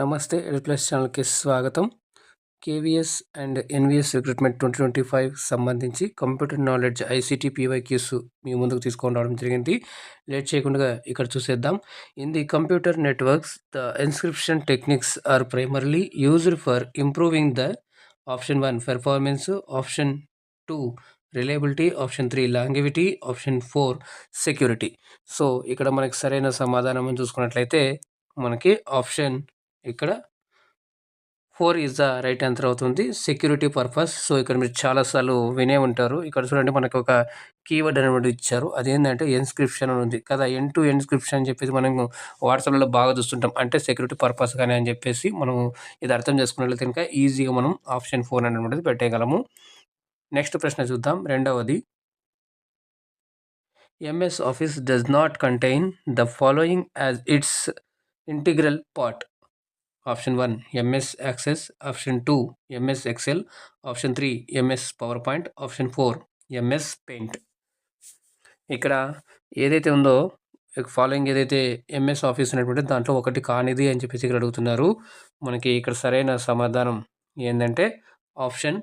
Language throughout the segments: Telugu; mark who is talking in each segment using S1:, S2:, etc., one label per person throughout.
S1: నమస్తే ఎడ్ప్లస్ ఛానల్కి స్వాగతం. కేవీఎస్ అండ్ ఎన్వీఎస్ రిక్రూట్మెంట్ 2025 సంబంధించి కంప్యూటర్ నాలెడ్జ్ ఐసీటీ పీవైక్యూస్ మీ ముందుకు తీసుకొని రావడం జరిగింది. లేట్ చేయకుండా ఇక్కడ చూసేద్దాం. In the computer networks the encryption techniques are primarily used for improving the option 1 performance, option 2 reliability, option 3 longevity, option 4 security. So ఇక్కడ మనకి సరైన సమాధానం చూసుకున్నట్లయితే మనకి ఆప్షన్ ఇక్కడ 4 ఈజ్ ద రైట్ ఆన్సర్ అవుతుంది. Security purpose. సో ఇక్కడ మీరు చాలాసార్లు వినే ఉంటారు. ఇక్కడ చూడండి మనకు ఒక కీవర్డ్ అనేది ఇచ్చారు. అదేంటంటే ఎన్స్క్రిప్షన్ అని ఉంది కదా. ఎండ్ టు ఎన్స్క్రిప్షన్ అని చెప్పేసి మనం వాట్సాప్లో బాగా చూస్తుంటాం. అంటే సెక్యూరిటీ పర్పస్ కానీ అని చెప్పేసి మనం ఇది అర్థం చేసుకున్నట్లయితే కనుక ఈజీగా మనం ఆప్షన్ 4 అనేటువంటిది పెట్టేయగలము. నెక్స్ట్ ప్రశ్న చూద్దాం. రెండవది, MS office does not contain the following as it's integral part. Option 1 MS access, option 2 MS Excel, option 3 MS power point, option 4 MS paint. ఇక్కడ ఏదైతే ఉందో ఫాలోయింగ్ ఏదైతే ఎంఎస్ ఆఫీస్ అనేటువంటి దాంట్లో ఒకటి కానిది అని చెప్పేసి ఇక్కడ అడుగుతున్నారు. మనకి ఇక్కడ సరైన సమాధానం ఏంటంటే option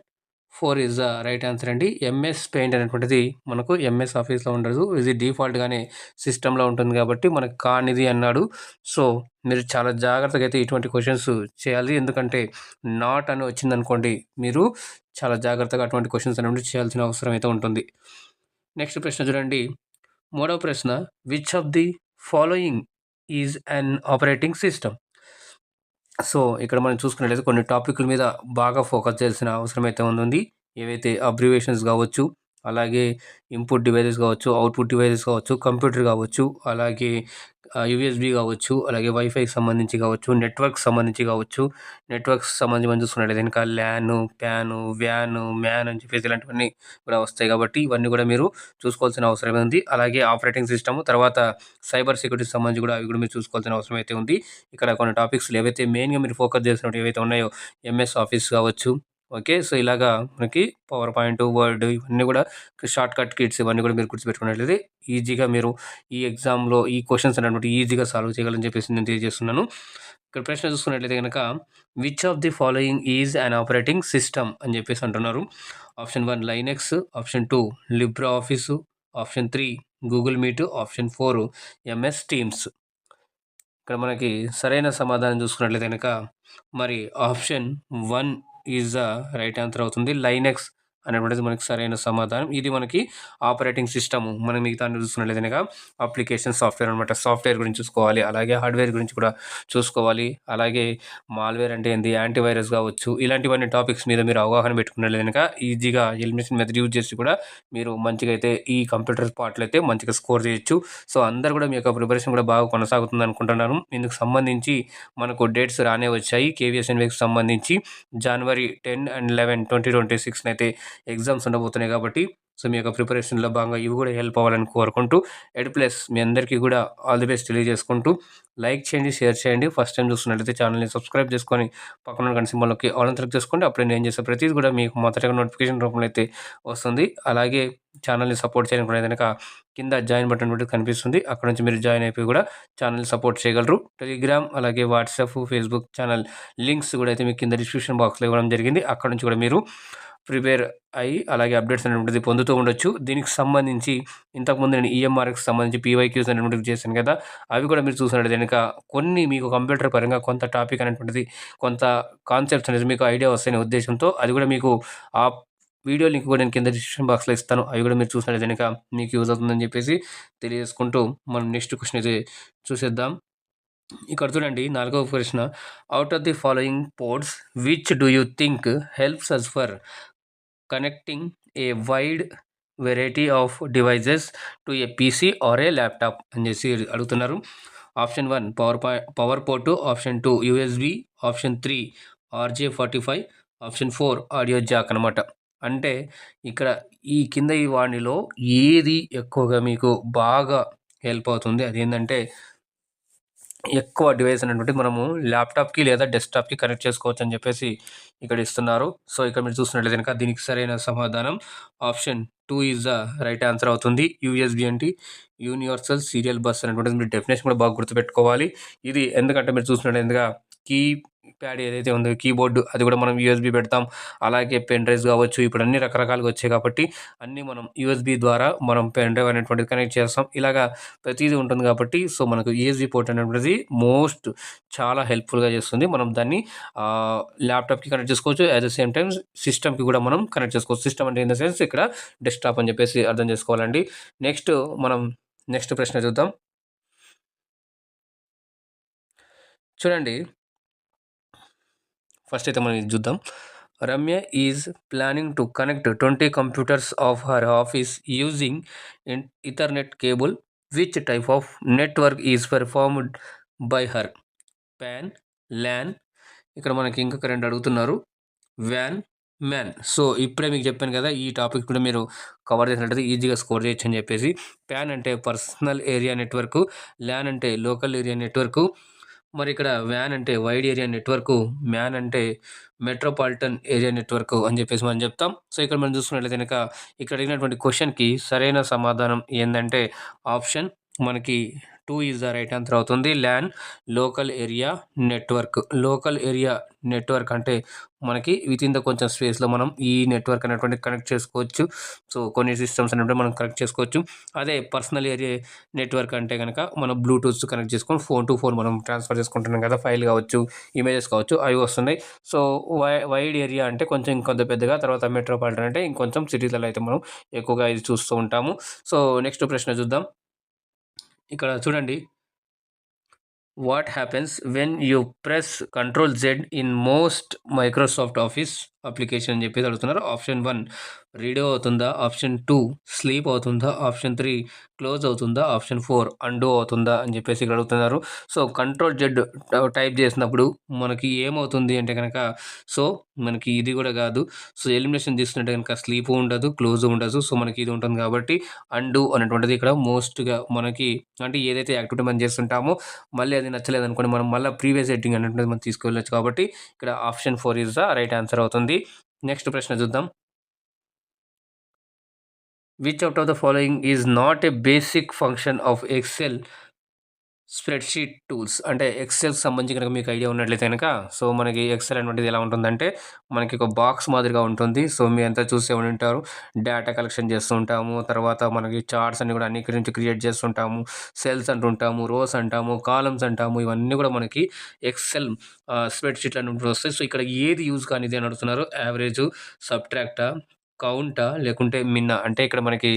S1: 4 is the right answer అండి. ఎంఎస్ పెయింట్ అనేటువంటిది మనకు ఎంఎస్ ఆఫీస్లో ఉండదు. ఇది డిఫాల్ట్గానే సిస్టంలో ఉంటుంది కాబట్టి మనకు కానిది అన్నాడు. సో మీరు చాలా జాగ్రత్తగా అయితే ఇటువంటి క్వశ్చన్స్ చేయాలి. ఎందుకంటే నాట్ అని వచ్చిందనుకోండి మీరు చాలా జాగ్రత్తగా అటువంటి క్వశ్చన్స్ అనేవి చేయాల్సిన అవసరం అయితే ఉంటుంది. నెక్స్ట్ ప్రశ్న చూడండి. మూడవ ప్రశ్న, which of the following is an operating system. So ఇక్కడ మనం చూసుకున్నట్లయితే కొన్ని టాపిక్ల మీద బాగా ఫోకస్ చేయాల్సిన అవసరం అయితే ఉంది. ఏవైతే అబ్రివేషన్స్ కావచ్చు, అలాగే ఇన్పుట్ డివైజెస్ కావచ్చు, అవుట్పుట్ డివైజెస్ కావచ్చు, కంప్యూటర్ కావచ్చు, అలాగే యూఎస్బి కావచ్చు, అలాగే వైఫైకి సంబంధించి కావచ్చు, నెట్వర్క్ సంబంధించి కావచ్చు. నెట్వర్క్స్ సంబంధించి మనం చూసుకున్నట్లయితే ఇంకా ల్యాను, ప్యాను, వ్యాను, మ్యాన్ అని చెప్పేసి ఇలాంటివన్నీ కూడా వస్తాయి. కాబట్టి ఇవన్నీ కూడా మీరు చూసుకోవాల్సిన అవసరం ఉంది. అలాగే ఆపరేటింగ్ సిస్టమ్, తర్వాత సైబర్ సెక్యూరిటీకి సంబంధించి కూడా అవి కూడా మీరు చూసుకోవాల్సిన అవసరం అయితే ఉంది. ఇక్కడ కొన్ని టాపిక్స్ ఏవైతే మెయిన్గా మీరు ఫోకస్ చేసినట్టు ఏవైతే ఉన్నాయో ఎంఎస్ ఆఫీస్ కావచ్చు. ఓకే, సో ఇలాగా మనకి పవర్ పాయింట్, వర్డ్, ఇవన్నీ కూడా షార్ట్ కట్ కిట్స్ ఇవన్నీ కూడా మీరు గుర్తుపెట్టుకున్నట్లయితే ఈజీగా మీరు ఈ ఎగ్జామ్లో ఈ క్వశ్చన్స్ అనేటువంటి ఈజీగా సాల్వ్ చేయగలని చెప్పేసి నేను తెలియజేస్తున్నాను. ఇక్కడ ప్రశ్న చూసుకున్నట్లయితే కనుక which of the following is an operating system అని చెప్పేసి అంటున్నారు. Option 1 Linux, option 2 Libra office, option 3 Google meet, option 4 MS teams. ఇక్కడ మనకి సరైన సమాధానం చూసుకున్నట్లయితే కనుక మరి option 1 is the right answer అవుతుంది. లైనెక్స్ అనేటువంటిది మనకి సరైన సమాధానం. ఇది మనకి ఆపరేటింగ్ సిస్టమ్. మనం మిగతా చూసుకున్నట్లయితే కనుక అప్లికేషన్ సాఫ్ట్వేర్ అనమాట. సాఫ్ట్వేర్ గురించి చూసుకోవాలి, అలాగే హార్డ్వేర్ గురించి కూడా చూసుకోవాలి. అలాగే మాల్వేర్ అంటే ఏంటి, యాంటీవైరస్ కావచ్చు, ఇలాంటివన్నీ టాపిక్స్ మీద మీరు అవగాహన పెట్టుకున్నట్లయితే కనుక ఈజీగా ఎలిమినేషన్ మెథడ్ యూజ్ చేసి కూడా మీరు మంచిగా అయితే ఈ కంప్యూటర్ పార్ట్లో అయితే మంచిగా స్కోర్ చేయొచ్చు. సో అందరు కూడా మీ యొక్క ప్రిపరేషన్ కూడా బాగా కొనసాగుతుంది అనుకుంటున్నాను. ఇందుకు సంబంధించి మనకు డేట్స్ రానే వచ్చాయి. కేవీఎస్ ఎన్వీకి సంబంధించి జనవరి 10 and 11, 2026 అయితే ఎగ్జామ్స్ ఉండబోతున్నాయి. కాబట్టి సో మీ యొక్క ప్రిపరేషన్లో భాగంగా ఇవి కూడా హెల్ప్ అవ్వాలని కోరుకుంటూ ఎడ్ప్లస్ మీ అందరికీ కూడా ఆల్ ది బెస్ట్ తెలియజేసుకుంటూ లైక్ చేయండి, షేర్ చేయండి. ఫస్ట్ టైం చూస్తున్నట్లయితే ఛానల్ని సబ్స్క్రైబ్ చేసుకొని పక్కన గంట సింబల్లోకి ఆల్ అని క్లిక్ చేసుకోండి. అప్పుడే నేను చేసే ప్రతిదీ కూడా మీకు మొదటగా నోటిఫికేషన్ రూపంలో అయితే వస్తుంది. అలాగే ఛానల్ని సపోర్ట్ చేయడానికి కనుక కింద జాయిన్ బటన్ కూడా కనిపిస్తుంది. అక్కడ నుంచి మీరు జాయిన్ అయిపోయి కూడా ఛానల్ని సపోర్ట్ చేయగలరు. టెలిగ్రామ్, అలాగే వాట్సాప్, ఫేస్బుక్ ఛానల్ లింక్స్ కూడా అయితే మీకు కింద డిస్క్రిప్షన్ బాక్స్లో ఇవ్వడం జరిగింది. అక్కడ నుంచి కూడా మీరు ప్రిపేర్ అయ్యి అలాగే అప్డేట్స్ అనేటువంటిది పొందుతూ ఉండొచ్చు. దీనికి సంబంధించి ఇంతకుముందు నేను ఈఎంఆర్కి సంబంధించి పీవైక్యూస్ అనేటువంటిది చేశాను కదా, అవి కూడా మీరు చూసినట్లయితే కనుక కొన్ని మీకు కంప్యూటర్ పరంగా కొంత టాపిక్ అనేటువంటిది, కొంత కాన్సెప్ట్స్ అనేది మీకు ఐడియా వస్తాయనే ఉద్దేశంతో అది కూడా మీకు ఆ వీడియో లింక్ కూడా నేను కింద డిస్క్రిప్షన్ బాక్స్లో ఇస్తాను. అవి కూడా మీరు చూసినట్లయితే కనుక మీకు యూజ్ అవుతుందని చెప్పేసి తెలియజేసుకుంటూ మనం నెక్స్ట్ క్వశ్చన్ అయితే చూసేద్దాం. ఇక్కడ చూడండి 4వ ప్రశ్న, out of the following ports which do you think helps us for connecting a wide variety of devices to a PC or a laptop అని చేసి అడుగుతున్నారు. Option 1 power port, option 2 USB, option 3 RJ45, option 4 audio jack అనమాట. అంటే ఇక్కడ ఈ కింద ఈ వాటిలో ఏది ఎక్కువగా మీకు బాగా హెల్ప్ అవుతుంది, అదేంటంటే ఎక్కువ డివైస్ అనేటువంటి మనము ల్యాప్టాప్కి లేదా డెస్క్టాప్కి కనెక్ట్ చేసుకోవచ్చు అని చెప్పేసి ఇక్కడ ఇస్తున్నారు. సో ఇక్కడ మీరు చూసినట్లయితే కనుక దీనికి సరైన సమాధానం option 2 is the right answer అవుతుంది. యూఎస్బి అంటే యూనివర్సల్ సీరియల్ బస్ అనేటువంటిది మీరు డెఫినేషన్ కూడా బాగా గుర్తుపెట్టుకోవాలి. ఇది ఎందుకంటే మీరు చూసినట్లయితే కీ ప్యాడ్ ఏదైతే ఉందో కీబోర్డ్ అది కూడా మనం యూఎస్బి పెడతాం. అలాగే పెన్ డ్రైవ్స్ కావచ్చు, ఇప్పుడు అన్ని రకరకాలుగా వచ్చాయి కాబట్టి అన్నీ మనం యూఎస్బి ద్వారా మనం పెన్ డ్రైవ్ అనేటువంటిది కనెక్ట్ చేస్తాం. ఇలాగా ప్రతీది ఉంటుంది కాబట్టి సో మనకు యూఎస్బి పోర్ట్ అనేటువంటిది చాలా హెల్ప్ఫుల్గా చేస్తుంది. మనం దాన్ని ల్యాప్టాప్కి కనెక్ట్ చేసుకోవచ్చు. అట్ ద సేమ్ టైం సిస్టమ్కి కూడా మనం కనెక్ట్ చేసుకోవచ్చు. సిస్టమ్ అంటే ఇన్ ద సెన్స్ ఇక్కడ డెస్క్టాప్ అని చెప్పేసి అర్థం చేసుకోవాలండి. నెక్స్ట్ ప్రశ్న చూద్దాం. చూడండి, ఫస్ట్ అయితే మనం ఇది చూద్దాం. Ramya is planning to connect 20 computers of her office using ethernet cable. Which type of network is performed by her? PAN, LAN, ఇక్కడ మనకి ఇంకొక 2 అడుగుతున్నారు, వ్యాన్, మ్యాన్. సో ఇప్పుడే మీకు చెప్పాను కదా, ఈ టాపిక్ కూడా మీరు కవర్ చేసినట్లయితే ఈజీగా స్కోర్ చేయొచ్చు అని చెప్పేసి. ప్యాన్ అంటే పర్సనల్ ఏరియా నెట్వర్క్, ల్యాన్ అంటే లోకల్ ఏరియా నెట్వర్క్, మరి ఇక్కడ వ్యాన్ అంటే వైడ్ ఏరియా నెట్వర్క్, మ్యాన్ అంటే మెట్రోపాలిటన్ ఏరియా నెట్వర్క్ అని చెప్పేసి మనం చెప్తాం. సో ఇక్కడ మనం చూసుకున్నట్లయితే కనుక ఇక్కడ అడిగినటువంటి క్వశ్చన్కి సరైన సమాధానం ఏంటంటే ఆప్షన్ మనకి 2 ఈజ్ ద రైట్ ఆన్సర్ అవుతుంది. LAN local area network. Local area network అంటే మనకి విత్ ఇన్ ద కొంచెం స్పేస్లో మనం ఈ నెట్వర్క్ అనేటువంటి కనెక్ట్ చేసుకోవచ్చు. సో కొన్ని సిస్టమ్స్ అనేవి మనం కనెక్ట్ చేసుకోవచ్చు. అదే పర్సనల్ ఏరియా నెట్వర్క్ అంటే కనుక మనం బ్లూటూత్ కనెక్ట్ చేసుకొని ఫోన్ టు ఫోన్ మనం ట్రాన్స్ఫర్ చేసుకుంటున్నాం కదా, ఫైల్ కావచ్చు, ఇమేజెస్ కావచ్చు, అవి వస్తున్నాయి. సో వైడ్ ఏరియా అంటే కొంచెం ఇంకొంత పెద్దగా, తర్వాత మెట్రోపాలిటన్ అంటే ఇంకొంచెం సిటీలలో అయితే మనం ఎక్కువగా ఇది చూస్తూ ఉంటాము. సో నెక్స్ట్ ప్రశ్న చూద్దాం. ఇక్కడ చూడండి, what happens when you press control Z in most Microsoft office application అని చెప్పేసి అడుగుతున్నారు. ఆప్షన్ 1 రీడో అవుతుందా, ఆప్షన్ 2 స్లీప్ అవుతుందా, ఆప్షన్ 3 క్లోజ్ అవుతుందా, ఆప్షన్ 4 అండో అవుతుందా అని చెప్పేసి ఇక్కడ అడుగుతున్నారు. సో కంట్రోల్ జెడ్ టైప్ చేసినప్పుడు మనకి ఏమవుతుంది అంటే కనుక, సో మనకి ఇది కూడా కాదు. సో ఎలిమినేషన్ తీసుకుంటే కనుక స్లీప్ ఉండదు, క్లోజ్ ఉండదు. సో మనకి ఇది ఉంటుంది కాబట్టి అండూ అనేటువంటిది ఇక్కడ మోస్ట్గా మనకి, అంటే ఏదైతే యాక్టివిటీ మనం చేస్తుంటామో మళ్ళీ అది నచ్చలేదు అనుకోండి, మనం మళ్ళీ ప్రీవియస్ సెట్టింగ్ అనేటువంటిది మనం తీసుకెళ్ళచ్చు. కాబట్టి ఇక్కడ option 4 is the right answer అవుతుంది. నెక్స్ట్ ప్రశ్న చూద్దాం. Which out of the following is not a basic function of Excel spreadsheet tools? అంటే ఎక్సెల్కి సంబంధించి కనుక మీకు ఐడియా ఉన్నట్లయితే కనుక, సో మనకి ఎక్సెల్ అనేటువంటిది ఎలా ఉంటుందంటే మనకి ఒక బాక్స్ మాదిరిగా ఉంటుంది. సో మీ అంతా చూసే ఉంటారు, డేటా కలెక్షన్ చేస్తూ ఉంటాము, తర్వాత మనకి చార్ట్స్ అన్ని కూడా అన్ని నుంచి క్రియేట్ చేస్తుంటాము, సెల్స్ అంటుంటాము, రోస్ అంటాము, కాలమ్స్ అంటాము, ఇవన్నీ కూడా మనకి ఎక్సెల్ స్ప్రెడ్షీట్ అని వస్తాయి. సో ఇక్కడ ఏది యూజ్ కానిది అని అడుగుతున్నారు. యావరేజ్, సబ్ట్రాక్టా, కౌంటా, లేకుంటే మిన్నా? అంటే ఇక్కడ మనకి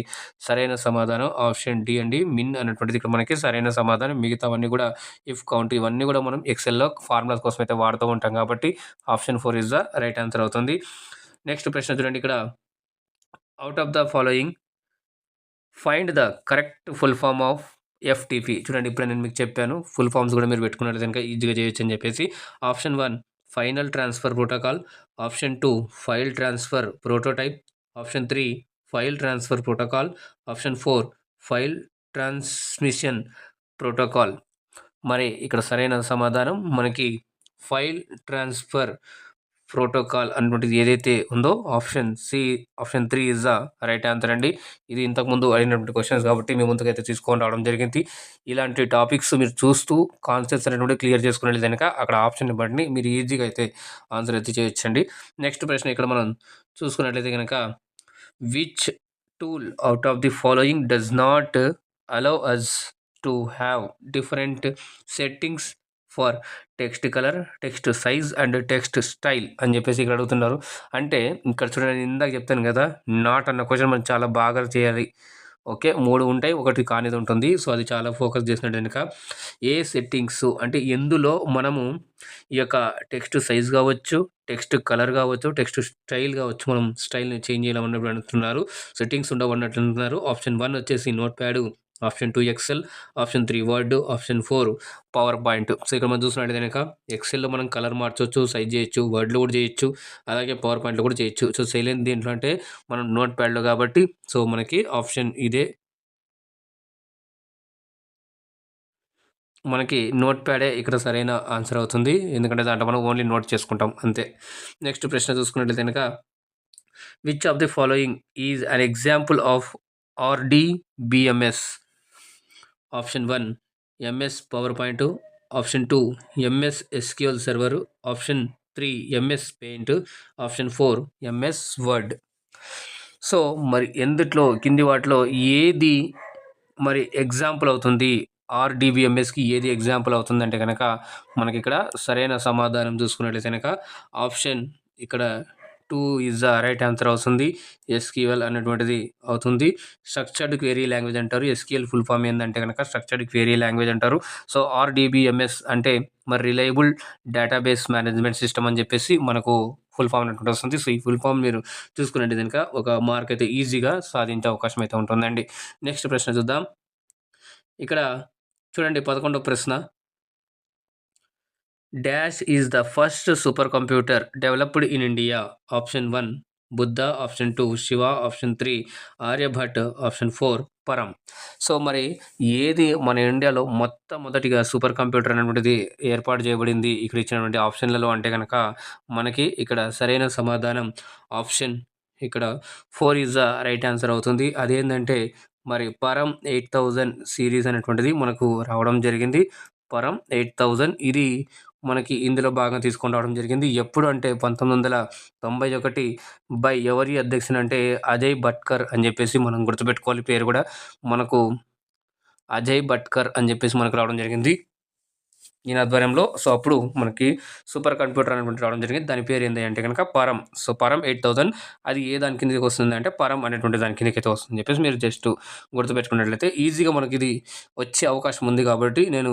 S1: సరైన సమాధానం ఆప్షన్ డి అండి, మిన్ అనేటువంటిది ఇక్కడ మనకి సరైన సమాధానం. మిగతావన్నీ కూడా ఇఫ్, కౌంట్, ఇవన్నీ కూడా మనం ఎక్సెల్లో ఫార్ములాస్ కోసం అయితే వాడుతూ ఉంటాం కాబట్టి option 4 is the right answer అవుతుంది. నెక్స్ట్ ప్రశ్న చూడండి. ఇక్కడ out of the following find the correct full form of FTP. చూడండి, ఇప్పుడు నేను మీకు చెప్పాను, ఫుల్ ఫామ్స్ కూడా మీరు పెట్టుకున్నట్లయితే కనుక ఈజీగా చేయొచ్చు అని చెప్పేసి. Option 1 final transfer protocol, option 2 file transfer prototype, option 3 file transfer protocol, option 4 file transmission protocol. మరి ఇక్కడ సరైన సమాధానం మనకి ఫైల్ ట్రాన్స్ఫర్ ప్రోటోకాల్ అనేటువంటిది ఏదైతే ఉందో option 3 is the right answer అండి. ఇది ఇంతకుముందు అడిగినటువంటి క్వశ్చన్స్ కాబట్టి మీ ముందుకైతే తీసుకొని రావడం జరిగింది. ఇలాంటి టాపిక్స్ మీరు చూస్తూ కాన్సెప్ట్స్ అనేటువంటి క్లియర్ చేసుకునే కనుక అక్కడ ఆప్షన్ బట్టి మీరు ఈజీగా అయితే ఆన్సర్ అయితే చేయొచ్చండి. నెక్స్ట్ ప్రశ్న ఇక్కడ మనం చూసుకున్నట్లయితే కనుక which tool out of the following does not allow us to have different settings for text colour, text size and text style అని చెప్పేసి ఇక్కడ అడుగుతున్నారు. అంటే ఇక్కడ చూడండి, ఇందాక చెప్తాను కదా, నాట్ అన్న క్వశ్చన్ మనం చాలా బాగా చేయాలి. ఓకే, 3 ఉంటాయి, ఒకటి కానిది ఉంటుంది. సో అది చాలా ఫోకస్ చేసినట్టు కనుక ఏ సెట్టింగ్స్ అంటే ఎందులో మనము ఈ యొక్క టెక్స్ట్ సైజ్ కావచ్చు, టెక్స్ట్ కలర్ కావచ్చు, టెక్స్ట్ స్టైల్ కావచ్చు, మనం స్టైల్ని చేంజ్ చేయాలన్నప్పుడు అంటున్నారు. సెట్టింగ్స్ ఉండవన్నట్లు అంటున్నారు. ఆప్షన్ 1 వచ్చేసి Notepad, option 2 Excel, option 3 Word, option 4 PowerPoint. So ఇక్కడ మనం చూసినట్టు కనుక ఎక్సెల్లో మనం కలర్ మార్చవచ్చు, సైజ్ చేయొచ్చు, వర్డ్లో కూడా చేయొచ్చు, అలాగే పవర్ పాయింట్లో కూడా చేయొచ్చు. సో సైలెంట్ దేంట్లో అంటే మనం నోట్ ప్యాడ్లో కాబట్టి సో మనకి ఆప్షన్ ఇదే, మనకి నోట్ ప్యాడే ఇక్కడ సరైన ఆన్సర్ అవుతుంది. ఎందుకంటే దాంట్లో మనం ఓన్లీ నోట్ చేసుకుంటాం అంతే. నెక్స్ట్ ప్రశ్న చూసుకున్నట్లయితే కనుక which of the following is an example of RDBMS? Option 1 MS power point, option 2 MS SQL server, option 3 MS paint, option 4 MS word. So మరి ఎందుట్లో కింది వాటిలో ఏది మరి ఎగ్జాంపుల్ అవుతుంది, ఆర్డీబీఎంఎస్కి ఏది ఎగ్జాంపుల్ అవుతుందంటే కనుక మనకి ఇక్కడ సరైన సమాధానం చూసుకున్నట్లయితే కనుక ఆప్షన్ ఇక్కడ 2 ఈజ్ ద రైట్ ఆన్సర్ అవుతుంది. ఎస్క్యూఎల్ అనేటువంటిది అవుతుంది. స్ట్రక్చర్డ్ క్వెరీ లాంగ్వేజ్ అంటారు. ఎస్క్యూఎల్ ఫుల్ ఫామ్ ఏంటంటే కనుక స్ట్రక్చర్డ్ క్వెరీ లాంగ్వేజ్ అంటారు. సో ఆర్డీబీఎంఎస్ అంటే మరి రిలయబుల్ డేటాబేస్ మేనేజ్మెంట్ సిస్టమ్ అని చెప్పేసి మనకు ఫుల్ ఫామ్ అనేటువంటి వస్తుంది. సో ఈ ఫుల్ ఫామ్ మీరు చూసుకున్నట్టు కనుక ఒక మార్క్ అయితే ఈజీగా సాధించే అవకాశం అయితే ఉంటుందండి. నెక్స్ట్ ప్రశ్న చూద్దాం. ఇక్కడ చూడండి 11వ ప్రశ్న. Dash is the first super computer developed in India. Option 1 Buddha, option 2 Shiva, option 3 Aryabhatta, option 4 Param. So మరి ఏది మన ఇండియాలో మొట్టమొదటిగా సూపర్ కంప్యూటర్ అనేటువంటిది ఏర్పాటు చేయబడింది ఇక్కడ ఇచ్చినటువంటి ఆప్షన్లలో అంటే కనుక మనకి ఇక్కడ సరైన సమాధానం ఆప్షన్ ఇక్కడ 4 ఈజ్ ద రైట్ ఆన్సర్ అవుతుంది. అదేంటంటే మరి పరం 8000 సిరీస్ అనేటువంటిది మనకు రావడం జరిగింది. పరం 8000 ఇది మనకి ఇందులో భాగం తీసుకొని రావడం జరిగింది. ఎప్పుడు అంటే 1991 బై ఎవరి అధ్యక్షులు అంటే అజయ్ భట్కర్ అని చెప్పేసి మనం గుర్తుపెట్టుకోవాలి. పేరు కూడా మనకు అజయ్ భట్కర్ అని చెప్పేసి మనకు రావడం జరిగింది ఈయన ఆధ్వర్యంలో. సో అప్పుడు మనకి సూపర్ కంప్యూటర్ అనేటువంటి రావడం జరిగింది. దాని పేరు ఏంటి అంటే కనుక పరం. సో పరం 8000 అది ఏ దాని కిందకి వస్తుంది అంటే పరం అనేటువంటి దాని కిందకి అయితే వస్తుంది చెప్పేసి మీరు జస్ట్ గుర్తుపెట్టుకున్నట్లయితే ఈజీగా మనకి ఇది వచ్చే అవకాశం ఉంది కాబట్టి నేను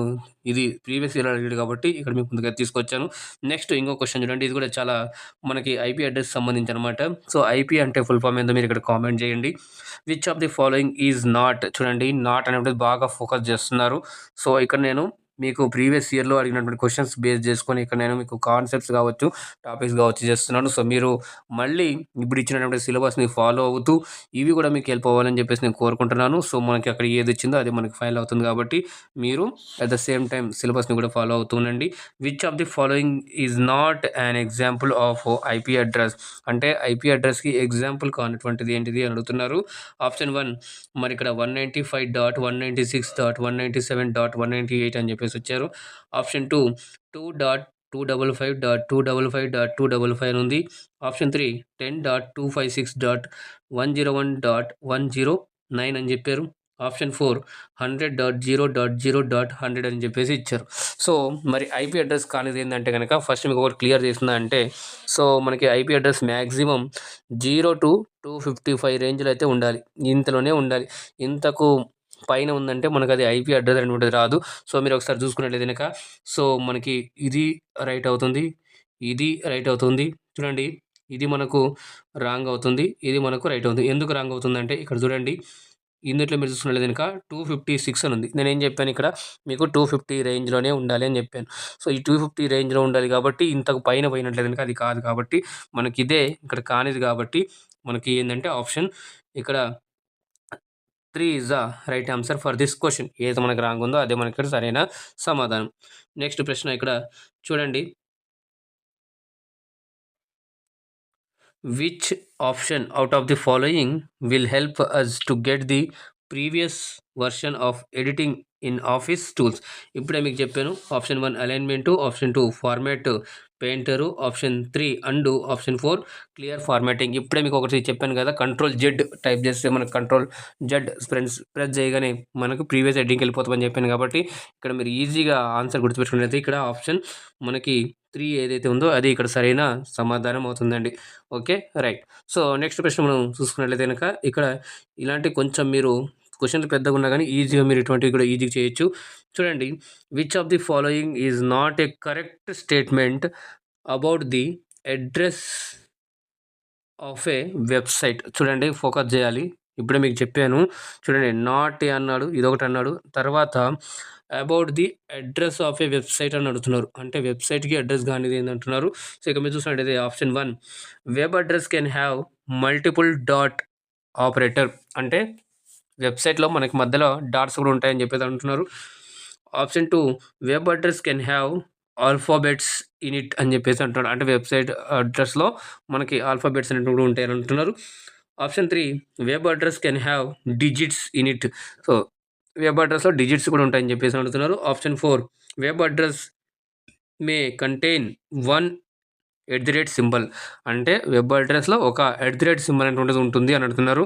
S1: ఇది ప్రీవియస్ ఇయర్ అడిగాడు కాబట్టి ఇక్కడ మీకు ముందుగా తీసుకొచ్చాను. నెక్స్ట్ ఇంకో క్వశ్చన్ చూడండి. ఇది కూడా చాలా మనకి ఐపీ అడ్రస్ సంబంధించి అనమాట. సో ఐపీ అంటే ఫుల్ ఫామ్ ఏందో మీరు ఇక్కడ కామెంట్ చేయండి. Which of the following is not. చూడండి నాట్ అనేటువంటి బాగా ఫోకస్ చేస్తున్నారు. సో ఇక్కడ నేను మీకు ప్రీవియస్ ఇయర్లో అడిగినటువంటి క్వశ్చన్స్ బేస్ చేసుకొని ఇక్కడ నేను మీకు కాన్సెప్ట్స్ కావచ్చు, టాపిక్స్ కావచ్చు చేస్తున్నాను. సో మీరు మళ్ళీ ఇప్పుడు ఇచ్చినటువంటి సిలబస్ని ఫాలో అవుతూ ఇవి కూడా మీకు హెల్ప్ అవ్వాలని చెప్పేసి నేను కోరుకుంటున్నాను. సో మనకి అక్కడ ఏది ఇచ్చిందో అది మనకి ఫైల్ అవుతుంది కాబట్టి మీరు అట్ ద సేమ్ టైం సిలబస్ని కూడా ఫాలో అవుతుండండి. Which of the following is not an example of IP address. అంటే ఐపీ అడ్రస్కి ఎగ్జాంపుల్ కానటువంటిది ఏంటిది అని అడుగుతున్నారు. ఆప్షన్ 1 మరి ఇక్కడ 195.196.197.198 అని చెప్పేసి వచ్చారు. ఆప్షన్ 2 2.255.255.255 ఉంది. ఆప్షన్ 3 10.256.101.109 అని చెప్పారు. ఆప్షన్ 4 100.0.0.100 అని చెప్పేసి ఇచ్చారు. సో మరి ఐపీ అడ్రస్ కానిది ఏంటంటే కనుక ఫస్ట్ మీకు ఒకటి క్లియర్ చేసిందా అంటే సో మనకి ఐపీ అడ్రస్ మ్యాక్సిమం 0 to 255 రేంజ్లో అయితే ఉండాలి. ఇంతలోనే ఉండాలి. ఇంతకు పైన ఉందంటే మనకు అది ఐపీ అడ్రస్ అనేటువంటిది రాదు. సో మీరు ఒకసారి చూసుకున్నట్లయితే కనుక సో మనకి ఇది రైట్ అవుతుంది, ఇది రైట్ అవుతుంది. చూడండి ఇది మనకు రాంగ్ అవుతుంది, ఇది మనకు రైట్ అవుతుంది. ఎందుకు రాంగ్ అవుతుందంటే ఇక్కడ చూడండి ఇందులో మీరు చూసుకున్నట్లయితే కనుక 256 అని ఉంది. నేనేం చెప్పాను ఇక్కడ మీకు 250 రేంజ్లోనే ఉండాలి అని చెప్పాను. సో ఈ 250 రేంజ్లో ఉండాలి కాబట్టి ఇంతకు పైన పోయినట్లయితే కనుక అది కాదు కాబట్టి మనకి ఇదే ఇక్కడ కానిది కాబట్టి మనకి ఏంటంటే ఆప్షన్ ఇక్కడ 3 is the right answer for this question. ఏది మనకు రాంగ్ ఉందో అదే మనకి ఇక్కడ సరైన సమాధానం. నెక్స్ట్ ప్రశ్న ఇక్కడ చూడండి. Which option out of the following will help us to get the previous version of editing in Office tools? ఇప్పుడే మీకు చెప్పాను. Option 1 alignment, option 2 format painter, option 3 and, option 4 clear formatting. ఇప్పుడే మీకు ఒకటి చెప్పాను కదా, కంట్రోల్ జెడ్ టైప్ చేస్తే మనకు కంట్రోల్ జెడ్ ప్రెస్ చేయగానే మనకు ప్రీవియస్ ఎడిటింగ్కి వెళ్ళిపోతామని చెప్పాను కాబట్టి ఇక్కడ మీరు ఈజీగా ఆన్సర్ గుర్తుపెట్టుకున్నట్లయితే ఇక్కడ ఆప్షన్ మనకి 3 ఏదైతే ఉందో అది ఇక్కడ సరైన సమాధానం అవుతుందండి. Okay right. సో నెక్స్ట్ ప్రశ్న మనం చూసుకున్నట్లయితే కనుక ఇక్కడ ఇలాంటి కొంచెం మీరు క్వశ్చన్లు పెద్దగా ఉన్నా కానీ ఈజీగా మీరు ఇటువంటివి కూడా ఈజీగా చేయొచ్చు. చూడండి. Which of the following is not A correct statement about the address of A website. చూడండి ఫోకస్ చేయాలి. ఇప్పుడే మీకు చెప్పాను. చూడండి నాట్ అన్నాడు, ఇదొకటి అన్నాడు, తర్వాత about the address of A website అని అడుగుతున్నారు. అంటే వెబ్సైట్కి అడ్రస్ కానిది ఏంటంటున్నారు. సో ఇక మీరు చూసినట్టయితే option 1 web address can have multiple dot operator. అంటే వెబ్సైట్లో మనకి మధ్యలో డాట్స్ కూడా ఉంటాయని చెప్పేసి అంటున్నారు. Option 2 web address can have alphabets in it అని చెప్పేసి అంటున్నారు. అంటే వెబ్సైట్ అడ్రస్లో మనకి ఆల్ఫాబెట్స్ అనేవి కూడా ఉంటాయని అంటున్నారు. Option 3 web address can have digits in it. So web అడ్రస్లో డిజిట్స్ కూడా ఉంటాయని చెప్పేసి అడుగుతున్నారు. Option 4 web address may contain one symbol. అంటే వెబ్ అడ్రస్లో ఒక సింబల్ అనేటువంటిది ఉంటుంది అని అంటున్నారు.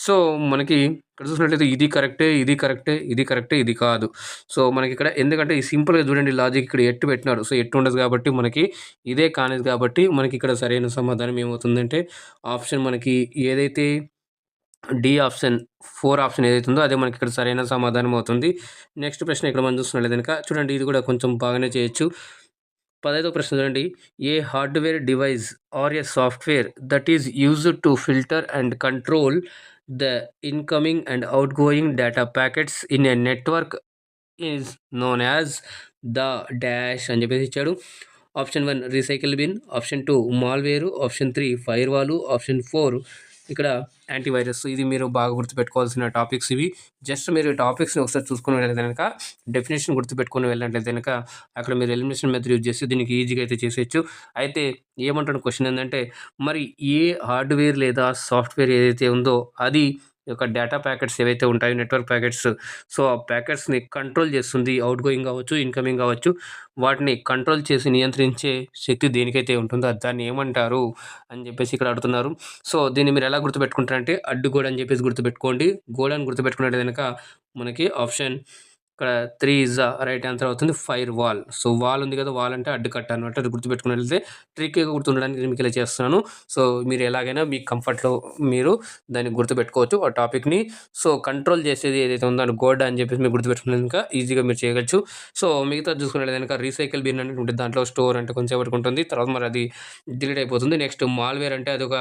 S1: సో మనకి ఇక్కడ చూసినట్లయితే ఇది కరెక్టే, ఇది కరెక్టే, ఇది కరెక్టే, ఇది కాదు. సో మనకి ఇక్కడ ఎందుకంటే ఈ సింపుల్గా చూడండి లాజిక్ ఇక్కడ ఎట్టు పెట్టినాడు. సో ఎట్టు ఉండదు కాబట్టి మనకి ఇదే కానిది కాబట్టి మనకి ఇక్కడ సరైన సమాధానం ఏమవుతుందంటే ఆప్షన్ మనకి ఏదైతే డి ఆప్షన్ 4 ఆప్షన్ ఏదైతే ఉందో అదే మనకి ఇక్కడ సరైన సమాధానం అవుతుంది. నెక్స్ట్ ప్రశ్న ఇక్కడ మనం చూస్తున్నట్లయితే కనుక చూడండి ఇది కూడా కొంచెం బాగానే చేయొచ్చు. 15వ ప్రశ్న చూడండి. A hardware device or a software that is used to filter and control the incoming and outgoing data packets in a network is known as the dash అని చెప్పేసి ఇచ్చాడు. Option 1 recycle bin, option 2 malware, option 3 firewall, option 4 ఇక్కడ యాంటీవైరస్. ఇది మీరు బాగా గుర్తుపెట్టుకోవాల్సిన టాపిక్స్ ఇవి. జస్ట్ మీరు ఈ టాపిక్స్ని ఒకసారి చూసుకుని వెళ్ళితే కనుక డెఫినేషన్ గుర్తుపెట్టుకుని వెళ్ళినట్లయితే కనుక అక్కడ మీరు ఎలిమినేషన్ మెథడ్ యూజ్ చేసి దీనికి ఈజీగా అయితే చేసేయచ్చు. అయితే ఏమంటాడు క్వశ్చన్ ఏంటంటే మరి ఏ హార్డ్వేర్ లేదా సాఫ్ట్వేర్ ఏదైతే ఉందో అది యొక్క డేటా ప్యాకెట్స్ ఏవైతే ఉంటాయో నెట్వర్క్ ప్యాకెట్స్, సో ఆ ప్యాకెట్స్ని కంట్రోల్ చేస్తుంది. అవుట్ గోయింగ్ కావచ్చు, ఇన్కమింగ్ కావచ్చు, వాటిని కంట్రోల్ చేసి నియంత్రించే శక్తి దేనికైతే ఉంటుందో దాన్ని ఏమంటారు అని చెప్పేసి ఇక్కడ అడుగుతున్నారు. సో దీన్ని మీరు ఎలా గుర్తుపెట్టుకుంటారంటే అడ్డుగోడ అని చెప్పేసి గుర్తుపెట్టుకోండి. గోడ అని గుర్తుపెట్టుకున్నట్టు కనుక మనకి ఆప్షన్ ఇక్కడ 3 ఈజ్ ద రైట్ ఆన్సర్ అవుతుంది. Fire wall. సో వాల్ ఉంది కదా, వాల్ అంటే అడ్డుకట్ట అనమాట. అది గుర్తుపెట్టుకున్నట్లయితే ట్రిక్గా గుర్తుండడానికి నేను మీకు ఇలా చేస్తున్నాను. సో మీరు ఎలాగైనా మీ కంఫర్ట్లో మీరు దాన్ని గుర్తుపెట్టుకోవచ్చు ఆ టాపిక్ని. సో కంట్రోల్ చేసేది ఏదైతే ఉందో అది గోడ అని చెప్పేసి మీరు గుర్తుపెట్టుకునే కనుక ఈజీగా మీరు చేయవచ్చు. సో మిగతా చూసుకున్నట్లయితే కనుక రీసైకిల్ బిన్ అనేది ఉంటుంది. దాంట్లో స్టోర్ అంటే కొంచెం సేపటికి ఉంటుంది, తర్వాత మరి అది డిలీట్ అయిపోతుంది. నెక్స్ట్ మాల్వేర్ అంటే అది ఒక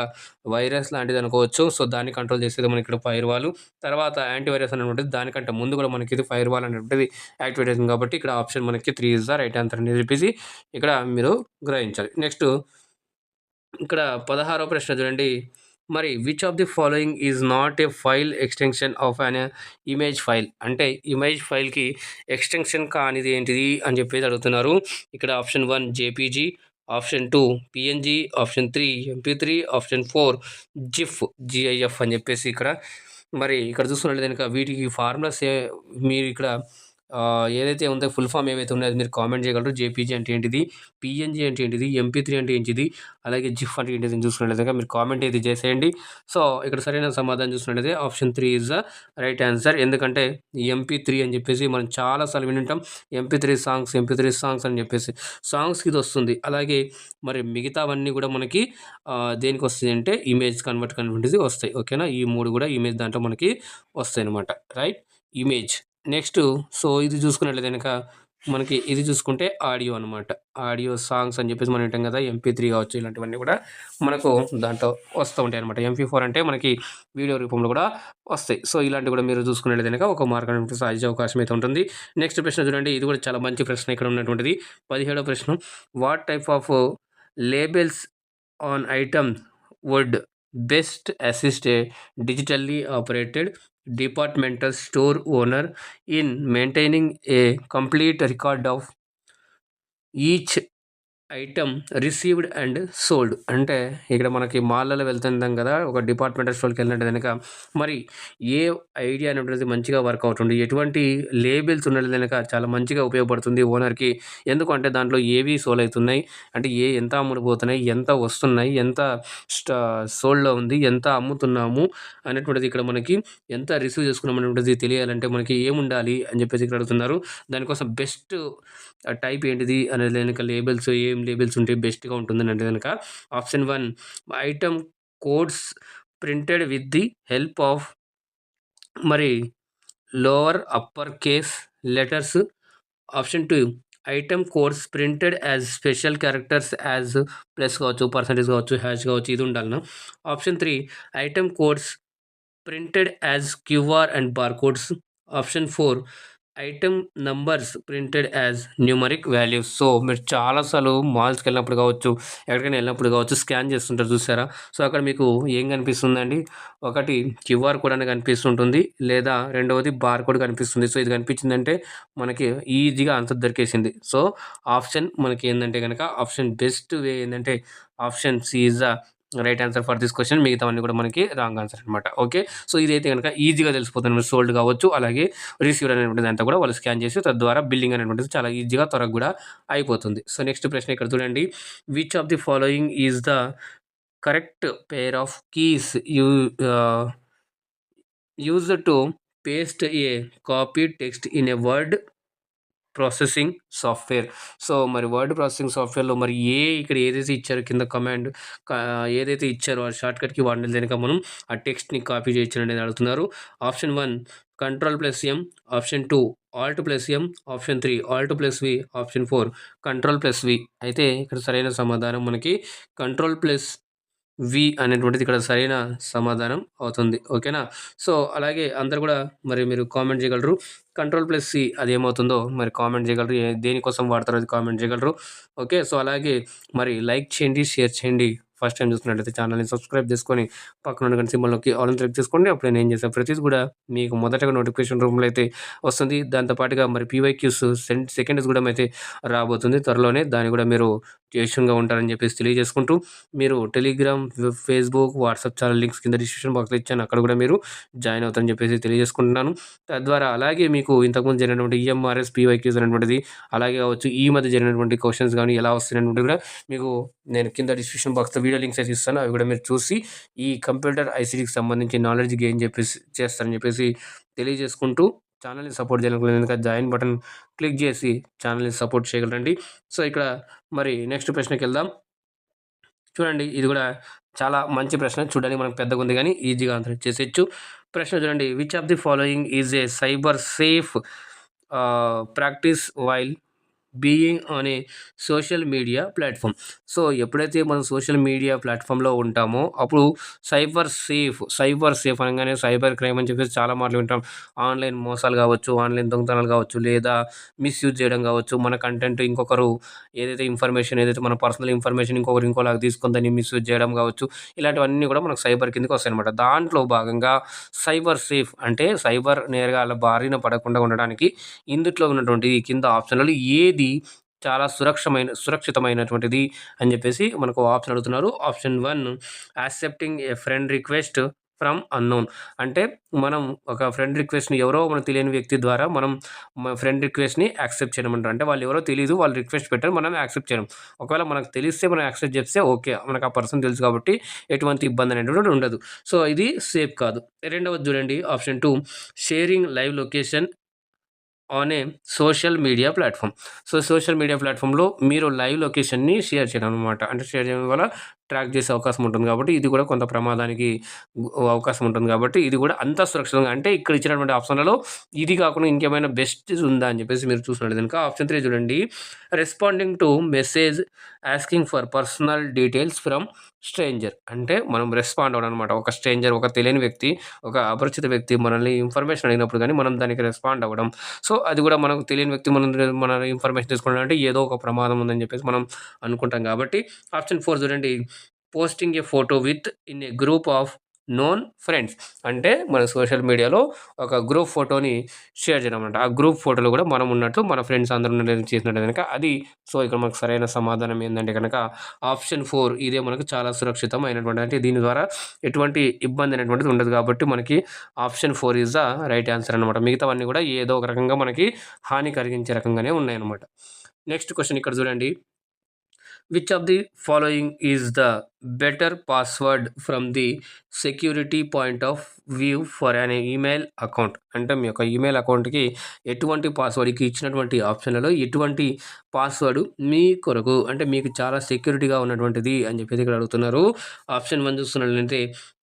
S1: వైరస్ లాంటిది అనుకోవచ్చు. సో దాన్ని కంట్రోల్ చేసేది మనకి ఇక్కడ ఫైర్ వాల్. తర్వాత యాంటీవైరస్ అని ఉంటుంది. దానికంటే ముందు కూడా మనకి ఇది ఫైర్ వాల్ అనేటువంటిది యాక్టివేట్ అవుతుంది కాబట్టి ఇక్కడ ఆప్షన్ మనకి 3 ఈజ్ ద రైట్ ఆన్సర్ అని చెప్పేసి ఇక్కడ మీరు గ్రహించాలి. నెక్స్ట్ ఇక్కడ 16వ ప్రశ్న చూడండి. మరి which of the following is not A file extension of an image file. అంటే ఇమేజ్ ఫైల్కి ఎక్స్టెన్షన్ కానిది ఏంటిది అని చెప్పేసి అడుగుతున్నారు. ఇక్కడ option 1 JPG, option 2 PNG, option 3 MP3, option 4 GIF అని చెప్పేసి ఇక్కడ మరి ఇక్కడ చూసుకున్నట్లయితే కనుక వీటికి ఫార్ములాస్ మీరు ఇక్కడ ఏదైతే ఉందో ఫుల్ ఫామ్ ఏవైతే ఉన్నాయో మీరు కామెంట్ చేయగలరు. జేపీజీ అంటే ఏంటిది, పిఎన్జీ అంటే ఏంటిది, ఎంపీ3 అంటే ఏంటిది, అలాగే జిఫ్ అంటే ఏంటిది అని చూసుకున్నట్లయితే మీరు కామెంట్ అయితే చేసేయండి. సో ఇక్కడ సరైన సమాధానం చూసుకున్నట్లయితే option 3 is the right answer. ఎందుకంటే ఎంపీ3 అని చెప్పేసి మనం చాలాసార్లు వింటాం. ఎంపీ3 సాంగ్స్ అని చెప్పేసి సాంగ్స్కి ఇది వస్తుంది. అలాగే మరి మిగతావన్నీ కూడా మనకి దేనికి వస్తుంది అంటే ఇమేజ్ కన్వర్ట్ కన్వర్ట్ది వస్తాయి. ఓకేనా, ఈ 3 కూడా ఇమేజ్ దాంట్లో మనకి వస్తాయి అనమాట. Right, image. నెక్స్ట్ సో ఇది చూసుకున్నట్లయితే కనుక మనకి ఇది చూసుకుంటే ఆడియో అనమాట. ఆడియో సాంగ్స్ అని చెప్పేసి మనం వింటాం కదా, ఎంపీ3 కావచ్చు, ఇలాంటివన్నీ కూడా మనకు దాంట్లో వస్తూ ఉంటాయి అనమాట. ఎంపీ4 అంటే మనకి వీడియో రూపంలో కూడా వస్తాయి. సో ఇలాంటివి కూడా మీరు చూసుకున్నట్లయితే కనుక ఒక మార్క్ అనేది సాధించే అవకాశం అయితే ఉంటుంది. నెక్స్ట్ ప్రశ్న చూడండి, ఇది కూడా చాలా మంచి ప్రశ్న ఇక్కడ ఉన్నటువంటిది. 17వ ప్రశ్న. What type of labels on item would best assist a digitally operated departmental store owner in maintaining a complete record of each item received and sold. అంటే ఇక్కడ మనకి మాల్లలో వెళ్తుంటాం కదా, ఒక డిపార్ట్మెంటల్ స్టోర్కి వెళ్ళినట్టు కనుక మరి ఏ ఐడియా అనేది మంచిగా వర్క్ అవుతుంది, ఎటువంటి లేబుల్స్ ఉన్నది కనుక చాలా మంచిగా ఉపయోగపడుతుంది ఓనర్కి. ఎందుకంటే దాంట్లో ఏవి సోల్ అవుతున్నాయి, అంటే ఎంత అమ్ముడుపోతున్నాయి, ఎంత వస్తున్నాయి, ఎంత సోల్డ్లో ఉంది, ఎంత అమ్ముతున్నాము అనేటువంటిది ఇక్కడ మనకి ఎంత రిసీవ్ చేసుకున్నాం అనేటువంటిది తెలియాలంటే మనకి ఏముండాలి అని చెప్పేసి ఇక్కడ అడుగుతున్నారు. దానికోసం బెస్ట్ టైప్ ఏంటిది అనేది కనుక లేబుల్స్ ఏం లేబుల్స్ ఉంటే బెస్ట్గా ఉంటుందని అంటే కనుక option 1 item codes printed with the help of మరి lower upper case letters. Option 2 item codes printed as special characters as plus కావచ్చు, పర్సంటేజ్ కావచ్చు, హ్యాష్ కావచ్చు, ఇది ఉండాలన్నా. Option 3 item codes printed as QR and bar codes. Option 4 item numbers printed as numeric values. So మీరు చాలాసార్లు మాల్స్కి వెళ్ళినప్పుడు కావచ్చు, ఎక్కడికైనా వెళ్ళినప్పుడు కావచ్చు, స్కాన్ చేస్తుంటారు చూసారా. సో అక్కడ మీకు ఏం కనిపిస్తుందండి, ఒకటి క్యూఆర్ కోడ్ అనేది కనిపిస్తుంటుంది, లేదా రెండవది బార్ కోడ్ కనిపిస్తుంది. సో ఇది కనిపించిందంటే మనకి ఈజీగా ఆన్సర్ దొరికేసింది. సో ఆప్షన్ మనకి ఏంటంటే కనుక ఆప్షన్ బెస్ట్ వే ఏంటంటే option C is the right answer for this question. మిగతావన్నీ కూడా మనకి రాంగ్ ఆన్సర్ అనమాట. ఓకే. సో ఇదైతే గనక ఈజీగా తెలిసిపోతుంది. సోల్డ్ కావచ్చు, అలాగే రిసీవ్డ్ అనేటువంటిది అంతా కూడా వాళ్ళు స్కాన్ చేసి తద్వారా బిల్లింగ్ అనేటువంటిది చాలా ఈజీగా త్వరగా కూడా అయిపోతుంది. సో నెక్స్ట్ ప్రశ్న ఇక్కడ చూడండి. Which of the following is the correct pair of keys used to paste a copied text in a word processing software. So మరి వర్డ్ ప్రాసెసింగ్ సాఫ్ట్వేర్లో మరి ఇక్కడ ఏదైతే ఇచ్చారో కింద కమాండ్ ఏదైతే ఇచ్చారో ఆ షార్ట్కట్కి వాడిన కనుక మనం ఆ టెక్స్ట్ని కాపీ చేయొచ్చు అనేది అడుగుతున్నారు. Option 1 Ctrl+M, option 2 Alt+M, option 3 Alt+V, option 4 Ctrl+V. అయితే ఇక్కడ సరైన సమాధానం మనకి Ctrl+V అనేటువంటిది ఇక్కడ సరైన సమాధానం అవుతుంది. ఓకేనా. సో అలాగే అందరు కూడా మరి మీరు కామెంట్ చేయగలరు. Ctrl+C అది ఏమవుతుందో మరి కామెంట్ చేయగలరు. దేనికోసం వాడతారో అది కామెంట్ చేయగలరు. ఓకే. సో అలాగే మరి లైక్ చేయండి, షేర్ చేయండి. ఫస్ట్ టైం చూస్తున్నట్లయితే ఛానల్ని సబ్స్క్రైబ్ చేసుకొని పక్కన ఉన్న గంట సింబల్‌లోకి ఆల్ అని క్లిక్ చేసుకోండి. అప్పుడు నేను చేసే ప్రతిది కూడా మీకు మొదటగా నోటిఫికేషన్ రూపంలో అయితే వస్తుంది. దాంతో పాటుగా మరి పీవైక్యూస్ సెకండ్స్ కూడా అయితే రాబోతుంది త్వరలోనే. దాన్ని కూడా మీరు జేషన్‌గా ఉంటారని చెప్పేసి తెలియజేసుకుంటూ, మీరు Telegram, Facebook, WhatsApp channel links కింద డిస్క్రిప్షన్ బాక్స్‌లో ఇచ్చాను. అక్కడ కూడా మీరు జాయిన్ అవుతారని చెప్పేసి తెలియజేసుకుంటున్నాను. తద్వారా అలాగే మీకు ఇంతకుముందు జరిగినటువంటి ఈఎంఆర్ఎస్, పీవైక్యూస్ అనేటువంటిది అలాగే కావచ్చు, ఈ మధ్య జరిగినటువంటి క్వెషన్స్ కానీ ఎలా వస్తున్నాయనేటువంటిది కూడా మీకు నేను కింద డిస్క్రిప్షన్ బాక్స్‌లో వీడియో లింక్స్ అయితే ఇస్తాను. అవి కూడా మీరు చూసి ఈ కంప్యూటర్ ఐసీటీకి సంబంధించి నాలెడ్జ్ గెయిన్ చేస్తారని చెప్పేసి తెలియజేసుకుంటూ, ఛానల్‌ని సపోర్ట్ చేయాలనుకునే జాయిన్ బటన్ క్లిక్ చేసి ఛానల్‌ని సపోర్ట్ చేయగలరండి. సో ఇక్కడ మరి నెక్స్ట్ ప్రశ్నకెళ్దాం. చూడండి ఇది కూడా చాలా మంచి ప్రశ్న. చూడడానికి మనకు పెద్దగా ఉంది కానీ ఈజీగా ఆన్సర్ చేసేయచ్చు. ప్రశ్న చూడండి. Which of the following is a cyber safe practice while being on a social media platform. So ఎప్పుడైతే మనం సోషల్ మీడియా ప్లాట్ఫామ్లో ఉంటామో అప్పుడు సైబర్ సేఫ్ అనగానే సైబర్ క్రైమ్ అని చెప్పేసి చాలా మాటలు వింటాం. ఆన్లైన్ మోసాలు కావచ్చు, ఆన్లైన్ దొంగతనాలు కావచ్చు, లేదా మిస్యూజ్ చేయడం కావచ్చు, మన కంటెంట్ ఇంకొకరు ఏదైతే మన పర్సనల్ ఇన్ఫర్మేషన్ ఇంకొకరు ఇంకోలాగా తీసుకొని దాన్ని మిస్యూజ్ చేయడం కావచ్చు, ఇలాంటివన్నీ కూడా మనకు సైబర్ కిందకి వస్తాయి అనమాట. దాంట్లో భాగంగా సైబర్ సేఫ్ అంటే సైబర్ నేరగాళ్ళ బారిన పడకుండా ఉండడానికి ఇందుట్లో ఉన్నటువంటి కింద ఆప్షన్లలో ఏది చాలా సురక్షితమైనటువంటిది అని చెప్పేసి మనకు ఆప్షన్ అడుగుతున్నారు. Option 1 accepting A friend request from unknown. అంటే మనం ఒక ఫ్రెండ్ రిక్వెస్ట్‌ని ఎవరో మనకు తెలియని వ్యక్తి ద్వారా మనం ఫ్రెండ్ రిక్వెస్ట్‌ని యాక్సెప్ట్ చేయమంటారు. అంటే వాళ్ళు ఎవరో తెలీదు, వాళ్ళు రిక్వెస్ట్ పెట్టారు, మనం యాక్సెప్ట్ చేయడం. ఒకవేళ మనకు తెలిస్తే మనం యాక్సెప్ట్ చేస్తే ఓకే, మనకు ఆ పర్సన్ తెలుసు కాబట్టి ఎటువంటి ఇబ్బంది అనేటువంటిది ఉండదు. సో ఇది సేఫ్ కాదు. రెండవది చూడండి option 2 sharing live location on a social media platform. So social media ప్లాట్ఫామ్లో మీరు లైవ్ లొకేషన్ని షేర్ చేయడం అనమాట. అంటే షేర్ చేయడం వల్ల ట్రాక్ చేసే అవకాశం ఉంటుంది కాబట్టి ఇది కూడా కొంత ప్రమాదానికి అవకాశం ఉంటుంది కాబట్టి ఇది కూడా అంత సురక్షితంగా, అంటే ఇక్కడ ఇచ్చినటువంటి ఆప్షన్లలో ఇది కాకుండా ఇంకేమైనా బెస్ట్ ఉందా అని చెప్పేసి మీరు చూసినట్టు కనుక ఆప్షన్ 3 చూడండి. Responding to message asking for personal details from stranger. అంటే మనం రెస్పాండ్ అవ్వడం అనమాట. ఒక స్ట్రేంజర్, ఒక తెలియని వ్యక్తి, ఒక అపరిచిత వ్యక్తి మనల్ని ఇన్ఫర్మేషన్ అడిగినప్పుడు కానీ మనం దానికి రెస్పాండ్ అవ్వడం. సో అది కూడా మనకు తెలియని వ్యక్తి మన ఇన్ఫర్మేషన్ తీసుకున్నాడు అంటే ఏదో ఒక ప్రమాదం ఉందని చెప్పేసి మనం అనుకుంటాం కాబట్టి ఆప్షన్ 4 చూడండి. Posting A photo with in a group of known friends. అంటే మన సోషల్ మీడియాలో ఒక గ్రూప్ ఫోటోని షేర్ చేయడం అనమాట. ఆ గ్రూప్ ఫోటోలో కూడా మనం ఉన్నట్టు మన ఫ్రెండ్స్ అందరూ చేసినట్టు కనుక అది. సో ఇక్కడ మనకు సరైన సమాధానం ఏంటంటే కనుక ఆప్షన్ 4 ఇదే మనకు చాలా సురక్షితమైనటువంటి, అంటే దీని ద్వారా ఎటువంటి ఇబ్బంది అనేటువంటిది ఉండదు కాబట్టి మనకి option 4 is the right answer అనమాట. మిగతావన్నీ కూడా ఏదో ఒక రకంగా మనకి హాని కలిగించే రకంగానే ఉన్నాయన్నమాట. నెక్స్ట్ క్వశ్చన్ ఇక్కడ చూడండి. Which of the following is the better password from the security point of view for an email account. అంటే మీ యొక్క ఈమెయిల్ అకౌంట్కి ఎటువంటి పాస్వర్డ్కి ఇచ్చినటువంటి ఆప్షన్లలో ఎటువంటి పాస్వర్డ్ మీ కొరకు, అంటే మీకు చాలా సెక్యూరిటీగా ఉన్నటువంటిది అని చెప్పేసి ఇక్కడ అడుగుతున్నారు. ఆప్షన్ 1 చూస్తున్నట్లయితే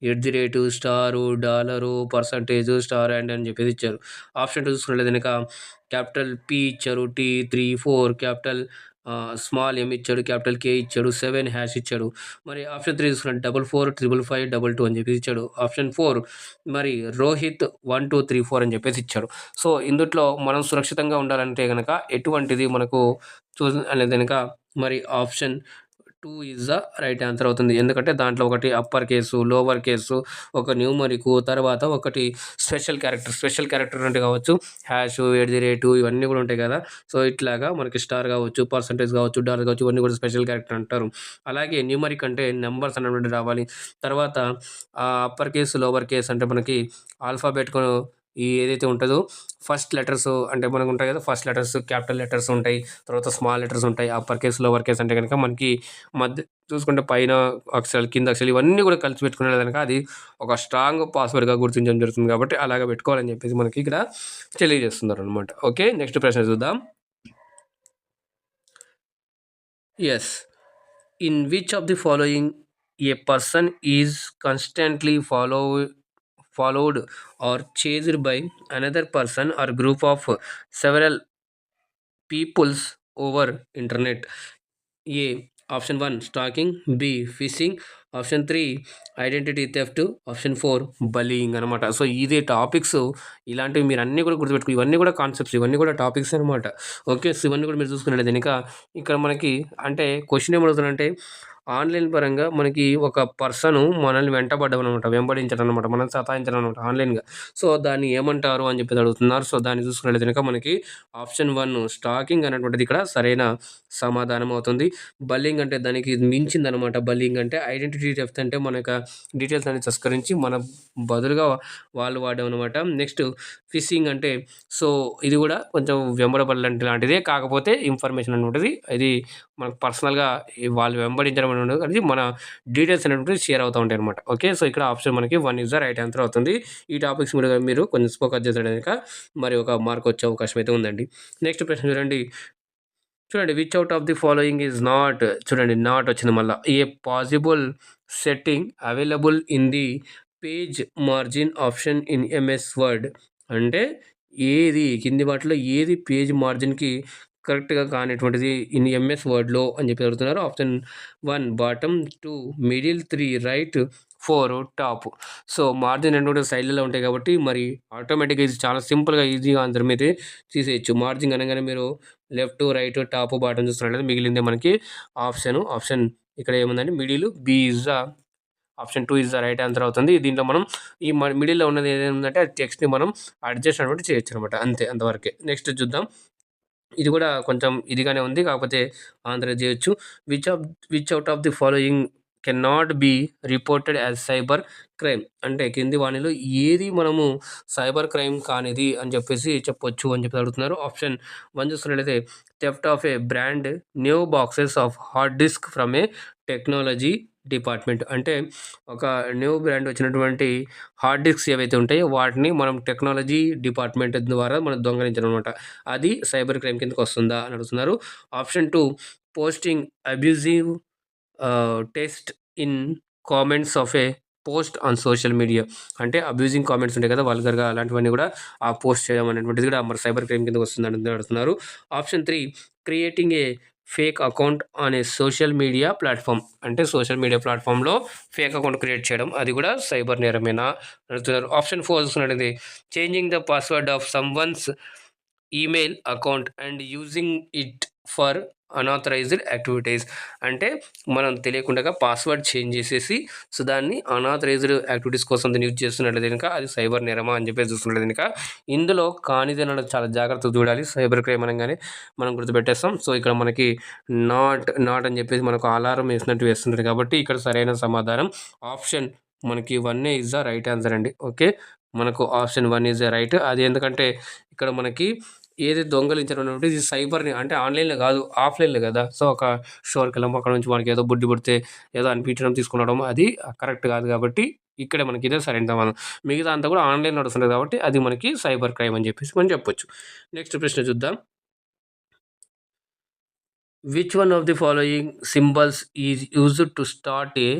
S1: $, పర్సంటేజ్, స్టార్ అండ్ అని చెప్పేసి ఇచ్చారు. ఆప్షన్ 2 చూసుకున్నట్లయితే కనుక క్యాపిటల్ P ఇచ్చారు, T34, క్యాపిటల్ స్మాల్ M ఇచ్చాడు, క్యాపిటల్ K ఇచ్చాడు, 7 హ్యాష్ ఇచ్చాడు. మరి ఆప్షన్ 3 చూసుకున్నట్టు 44555522 అని చెప్పేసి ఇచ్చాడు. ఆప్షన్ 4 మరి రోహిత్ 1234 అని చెప్పేసి ఇచ్చాడు. సో ఇందుట్లో మనం సురక్షితంగా ఉండాలంటే కనుక ఎటువంటిది మనకు అనేది కనుక మరి option 2 is the right answer అవుతుంది. ఎందుకంటే దాంట్లో ఒకటి అప్పర్ కేసు, లోవర్ కేసు, ఒక న్యూమరికు, తర్వాత ఒకటి స్పెషల్ క్యారెక్టర్ అంటే కావచ్చు, హ్యాషు, ఎట్ ది రేటు ఇవన్నీ కూడా ఉంటాయి కదా. సో ఇట్లాగా మనకి స్టార్ కావచ్చు, పర్సంటేజ్ కావచ్చు, డాలర్ కావచ్చు, ఇవన్నీ కూడా స్పెషల్ క్యారెక్టర్ అంటారు. అలాగే న్యూమరిక్ అంటే నెంబర్స్ అనేటువంటివి రావాలి. తర్వాత అప్పర్ కేసు, లోవర్ కేసు అంటే మనకి ఆల్ఫాబెట్కు ఈ ఏదైతే ఉంటుందో ఫస్ట్ లెటర్స్ అంటే మనకు ఉంటాయి కదా, ఫస్ట్ లెటర్స్ క్యాపిటల్ లెటర్స్ ఉంటాయి, తర్వాత స్మాల్ లెటర్స్ ఉంటాయి. అప్పర్ కేసు, లోవర్ కేసు అంటే కనుక మనకి మధ్య చూసుకుంటే పైన అక్షరాలు, కింద అక్షరాలు ఇవన్నీ కూడా కలిసి పెట్టుకునే కనుక అది ఒక స్ట్రాంగ్ పాస్వర్డ్గా గుర్తించడం జరుగుతుంది. కాబట్టి అలాగ పెట్టుకోవాలని చెప్పేసి మనకి ఇక్కడ తెలియజేస్తున్నారు అనమాట. ఓకే, నెక్స్ట్ ప్రశ్న చూద్దాం. Yes, in which of the following a person is constantly followed or chased by another person or group of several peoples over internet? A. Option 1 stalking, B. Phishing, option 3 identity theft, option 4 బలీయింగ్ అనమాట. సో ఇదే టాపిక్స్, ఇలాంటివి మీరు అన్నీ కూడా గుర్తుపెట్టుకో, ఇవన్నీ కూడా కాన్సెప్ట్స్, ఇవన్నీ కూడా టాపిక్స్ అనమాట. ఓకే, సో ఇవన్నీ కూడా మీరు చూసుకున్నట్లయితే కనుక ఇక్కడ మనకి అంటే క్వశ్చన్ ఏమడుగుతుందంటే ఆన్లైన్ పరంగా మనకి ఒక పర్సన్ మనల్ని వెంబడించడం అనమాట, మనం సతాయించడం అనమాట ఆన్లైన్గా. సో దాన్ని ఏమంటారు అని చెప్పి అడుగుతున్నారు. సో దాన్ని చూసుకున్నట్లయితే కనుక మనకి ఆప్షన్ 1 స్టాకింగ్ అనేటువంటిది ఇక్కడ సరైన సమాధానం అవుతుంది. బల్లింగ్ అంటే దానికి మించింది అనమాట. బల్లింగ్ అంటే ఐడెంటిటీ థెఫ్ట్ అంటే మన యొక్క డీటెయిల్స్ అనేది తస్కరించి మన బదులుగా వాళ్ళు వాడడం అనమాట. నెక్స్ట్ ఫిషింగ్ అంటే సో ఇది కూడా కొంచెం వెంబడబల్లంటే లాంటిదే, కాకపోతే ఇన్ఫర్మేషన్ అనేటువంటిది ఇది మనకు పర్సనల్గా వాళ్ళు వెంబడించడం అనేది మన డీటెయిల్స్ అనేటువంటిది షేర్ అవుతూ ఉంటాయి అనమాట. ఓకే, సో ఇక్కడ ఆప్షన్ మనకి 1 ఈజ్ ద రైట్ ఆన్సర్ అవుతుంది. ఈ టాపిక్స్ మీరు కొంచెం ఫోకస్ చేసాడు కనుక మరి ఒక మార్క్ వచ్చే అవకాశం అయితే ఉందండి. నెక్స్ట్ ప్రశ్న చూడండి. Which out of the following is not, not వచ్చింది మళ్ళీ. A possible setting available in the page margin option in MS word? అంటే ఏది కింది వాటిలో ఏది పేజ్ మార్జిన్కి కరెక్ట్గా కానిటువంటిది ఇన్ ఎంఎస్ వర్డ్లో అని చెప్పి అడుగుతున్నారు. Option 1 bottom, 2 middle, 3 right, 4 top. So margin అనేటువంటి సైడ్లలో ఉంటాయి కాబట్టి మరి ఆటోమేటిక్గా ఇది చాలా సింపుల్గా ఈజీగా ఆన్సర్ మీదే తీసేయచ్చు. మార్జిన్ అనగానే మీరు లెఫ్ట్, రైట్, టాప్, బాటమ్ చూస్తున్నట్లయితే మిగిలిందే మనకి ఆప్షన్ ఇక్కడ ఏముందండి middle, B is the option 2 is the right answer అవుతుంది. దీంట్లో మనం ఈ మిడిల్లో ఉన్నది ఏదేంటంటే ఆ టెక్స్ట్ని మనం అడ్జస్ట్ అనేటువంటి చేయొచ్చు అనమాట, అంతవరకే. నెక్స్ట్ చూద్దాం. ఇది కూడా కొంచెం ఇదిగానే ఉంది, కాకపోతే ఆన్సర్ చేయొచ్చు. Which out of the following can not be reported as cyber crime? అంటే కింది వాణిలో ఏది మనము సైబర్ క్రైమ్ కానిది అని చెప్పేసి చెప్పొచ్చు అని చెప్పి అడుగుతున్నారు. ఆప్షన్ 1 చూస్తున్నట్లయితే theft of A brand new boxes of hard disk from A technology department. అంటే ఒక న్యూ బ్రాండ్ వచ్చినటువంటి హార్డ్ డిస్క్స్ ఏవైతే ఉంటాయో వాటిని మనం టెక్నాలజీ డిపార్ట్మెంట్ ద్వారా మనం దొంగలించడం అనమాట. అది సైబర్ క్రైమ్ కిందకి వస్తుందా అని అడుగుతున్నారు. Option 2 posting abusive test in comments off A post on social media. అంటే అబ్యూజింగ్ కామెంట్స్ ఉంటాయి కదా, వల్గర్గా, అలాంటివన్నీ కూడా ఆ పోస్ట్ చేయడం అనేటువంటిది కూడా మరి సైబర్ క్రైమ్ కిందకి వస్తుందని అడుగుతున్నారు. Option 3 creating a fake account on a social media platform. అంటే సోషల్ మీడియా ప్లాట్ఫామ్లో ఫేక్ అకౌంట్ క్రియేట్ చేయడం, అది కూడా సైబర్ నేరమేనా అడుగుతున్నారు. ఆప్షన్ 4 చూస్తున్నట్లయితే changing the password of someone's email account and using it for unauthorised activities. అంటే మనం తెలియకుండా పాస్వర్డ్ చేంజ్ చేసేసి సో దాన్ని అనాథరైజ్డ్ యాక్టివిటీస్ కోసం దాన్ని యూజ్ చేస్తున్నట్లయితే కనుక అది సైబర్ నేరమా అని చెప్పేసి చూస్తున్నట్లయితే కనుక ఇందులో కానిదేనా చాలా జాగ్రత్తగా చూడాలి. సైబర్ క్రైమ్ అనగానే మనం గుర్తుపెట్టేస్తాం. సో ఇక్కడ మనకి నాట్ అని చెప్పేసి మనకు అలారం వేసినట్టు వేస్తుంటారు కాబట్టి ఇక్కడ సరైన సమాధానం ఆప్షన్ మనకి 1 ఈజ్ ద రైట్ ఆన్సర్ అండి. ఓకే, మనకు ఆప్షన్ 1 ఈజ్ ద రైట్. అది ఎందుకంటే ఇక్కడ మనకి ఏది దొంగలించడం అంటే ఇది సైబర్ని అంటే ఆన్లైన్లో కాదు, ఆఫ్లైన్లో కదా. సో ఒక స్టోర్కి వెళ్ళాము, అక్కడ నుంచి మనకి ఏదో బుడ్డి పుడితే ఏదో అనిపించడం తీసుకునడం అది కరెక్ట్ కాదు. కాబట్టి ఇక్కడ మనకి ఇదే సరైన సమాధానం. మిగతా అంతా కూడా ఆన్లైన్లో నడుస్తుంది కాబట్టి అది మనకి సైబర్ క్రైమ్ అని చెప్పేసి మనం చెప్పొచ్చు. నెక్స్ట్ ప్రశ్న చూద్దాం. Which one of the following symbols is used to start a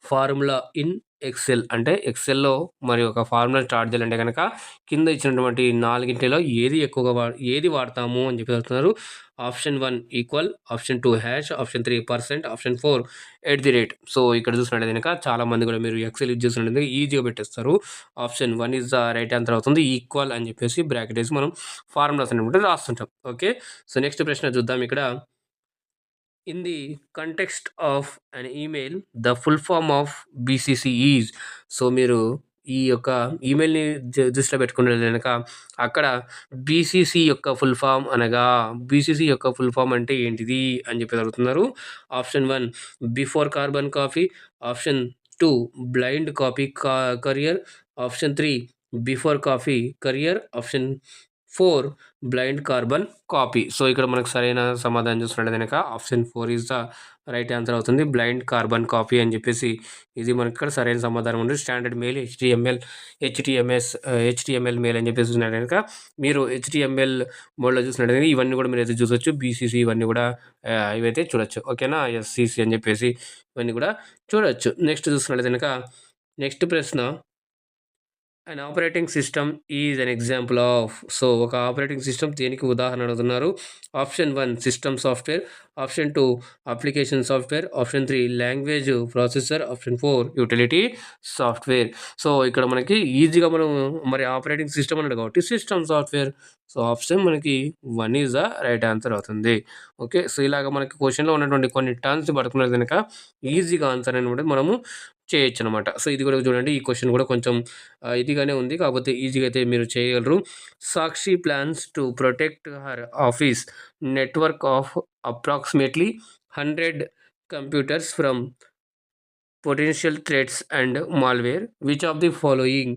S1: formula in Excel? అంటే ఎక్సెల్లో మరి ఒక ఫార్ములా స్టార్ట్ చేయాలంటే కనుక కింద ఇచ్చినటువంటి 4గింటిలో ఏది వాడతాము అని చెప్పి చెప్తున్నారు. Option 1 equal, option 2 hash, option 3 %, option 4 @ so ఇక్కడ చూసినట్లయితే కనుక చాలా మంది కూడా మీరు ఎక్సెల్ యూజ్ చేసినట్లయితే ఈజీగా పెట్టేస్తారు. Option 1 is the right answer అవుతుంది. ఈక్వల్ అని చెప్పేసి బ్రాకెట్ వేసి మనం ఫార్ములాస్ అనేవి రాస్తుంటాం. ఓకే, సో నెక్స్ట్ ప్రశ్న చూద్దాం. ఇక్కడ In the context of an email, the full form of BCC is. So మీరు ఈ యొక్క ఈమెయిల్‌ని దృష్టిలో పెట్టుకున్నట్లయితే గనక అక్కడ బీసీసీ యొక్క ఫుల్ ఫామ్ అనగా బీసీసీ యొక్క ఫుల్ ఫామ్ అంటే ఏంటిది అని చెప్పేసి అడుగుతున్నారు. Option 1 before carbon copy, option 2 blind copy courier, option 3 before copy courier, option 4 blind carbon copy. So ఇక్కడ మనకు సరైన సమాధానం చూసుకున్నట్లయితే గనక option 4 is the right answer అవుతుంది. బ్లైండ్ కార్బన్ కాపీ అని చెప్పేసి ఇది మనకి ఇక్కడ సరైన సమాధానం ఉంది. స్టాండర్డ్ మెయిల్, హెచ్టిఎంఎల్ మెయిల్ అని చెప్పేసి చూసినట్టు కనుక మీరు హెచ్టిఎంఎల్ మోడ్లో చూసినట్టయితే ఇవన్నీ కూడా మీరు అయితే చూసొచ్చు. బీసీసీ ఇవన్నీ కూడా ఇవైతే చూడొచ్చు. ఓకేనా, ఎస్సీసీ అని చెప్పేసి ఇవన్నీ కూడా చూడొచ్చు. నెక్స్ట్ చూసినట్లయితే కనుక నెక్స్ట్ ప్రశ్న, an operating system is an example of. So ఒక ఆపరేటింగ్ సిస్టమ్ దేనికి ఉదాహరణ అడుగుతున్నారు. Option 1 system software, option 2 application software, option 3 language processor, option 4 utility software. So ఇక్కడ మనకి ఈజీగా మనం మరి ఆపరేటింగ్ సిస్టమ్ అన్నాడు కాబట్టి సిస్టమ్ సాఫ్ట్వేర్. సో ఆప్షన్ మనకి 1 ఈజ్ ద రైట్ ఆన్సర్ అవుతుంది. ఓకే, సో ఇలాగ మనకి క్వశ్చన్లో ఉన్నటువంటి కొన్ని టర్మ్స్ పడుతున్నది కనుక ఈజీగా ఆన్సర్ అనేది మనము చేయొచ్చు అనమాట. సో ఇది కూడా చూడండి, ఈ క్వశ్చన్ కూడా కొంచెం ఇదిగానే ఉంది, కాకపోతే ఈజీగా అయితే మీరు చేయగలరు. Sakshi plans to protect her office network of approximately 100 computers from potential threats and malware. Which of the following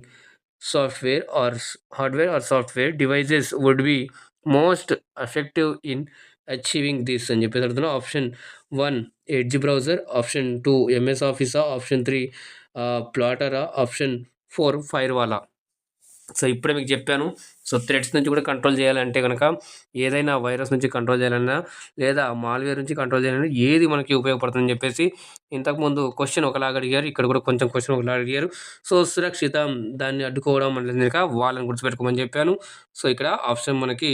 S1: software or hardware or software devices would be most effective in achieving this అని చెప్పేసి అడుగుతున్నాం. Option 1 edge browser, option 2 MS ఆఫీసా, ఆప్షన్ 3 ప్లాటరా, ఆప్షన్ 4 ఫైర్వాలా. సో ఇప్పుడే మీకు చెప్పాను. సో థ్రెడ్స్ నుంచి కూడా కంట్రోల్ చేయాలంటే కనుక ఏదైనా వైరస్ నుంచి కంట్రోల్ చేయాలన్నా లేదా మాల్వేర్ నుంచి కంట్రోల్ చేయాలన్నా ఏది మనకి ఉపయోగపడుతుందని చెప్పేసి ఇంతకుముందు క్వశ్చన్ ఒకలాగా అడిగారు, ఇక్కడ కూడా కొంచెం క్వశ్చన్ ఒకలాగా అడిగారు. సో సురక్షితం దాన్ని అడ్డుకోవడం అంటే కనుక వాళ్ళని గుర్తుపెట్టుకోమని చెప్పాను. సో ఇక్కడ ఆప్షన్ మనకి